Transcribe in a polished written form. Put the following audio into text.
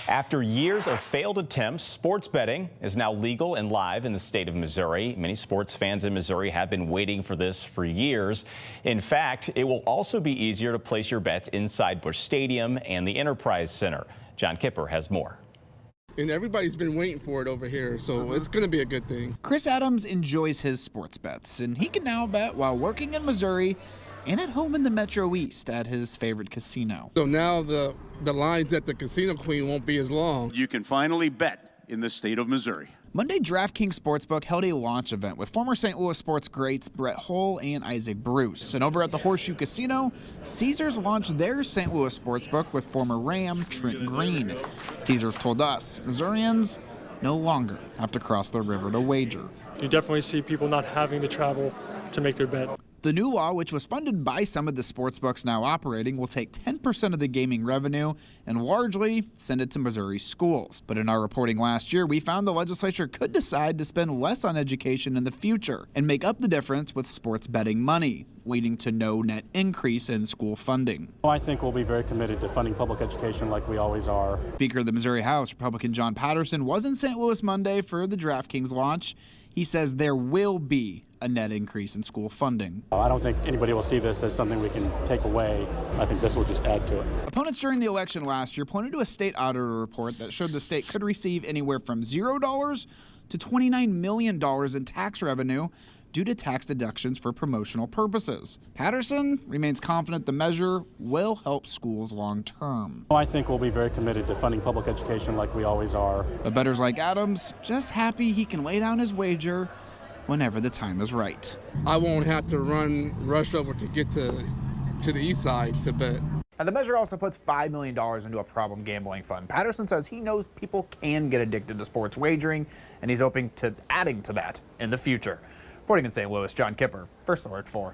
After years of failed attempts, sports betting is now legal and live in the state of Missouri. Many sports fans in Missouri have been waiting for this for years. In fact, it will also be easier to place your bets inside Busch Stadium and the Enterprise Center. John Kipper has more. And everybody's been waiting for it over here, so it's going to be a good thing. Chris Adams enjoys his sports bets, and he can now bet while working in Missouri and at home in the Metro East at his favorite casino. So now the lines at the Casino Queen won't be as long. You can finally bet in the state of Missouri. Monday, DraftKings Sportsbook held a launch event with former St. Louis sports greats Brett Hull and Isaac Bruce. And over at the Horseshoe Casino, Caesars launched their St. Louis Sportsbook with former Ram Trent Green. Caesars told us Missourians no longer have to cross the river to wager. You definitely see people not having to travel to make their bet. The new law, which was funded by some of the sportsbooks now operating, will take 10% of the gaming revenue and largely send it to Missouri schools. But in our reporting last year, we found the legislature could decide to spend less on education in the future and make up the difference with sports betting money, leading to no net increase in school funding. I think we'll be very committed to funding public education like we always are. Speaker of the Missouri House, Republican John Patterson, was in St. Louis Monday for the DraftKings launch. He says there will be a net increase in school funding. I don't think anybody will see this as something we can take away. I think this will just add to it. Opponents during the election last year pointed to a state auditor report that showed the state could receive anywhere from $0 to $29 million in tax revenue due to tax deductions for promotional purposes. Patterson remains confident the measure will help schools long term. I think we'll be very committed to funding public education like we always are. But bettors like Adams just happy he can lay down his wager whenever the time is right. I won't have to rush over to get to the east side to bet. And the measure also puts $5 million into a problem gambling fund. Patterson says he knows people can get addicted to sports wagering, and he's hoping to adding to that in the future. Reporting in St. Louis, John Kipper, First Alert 4.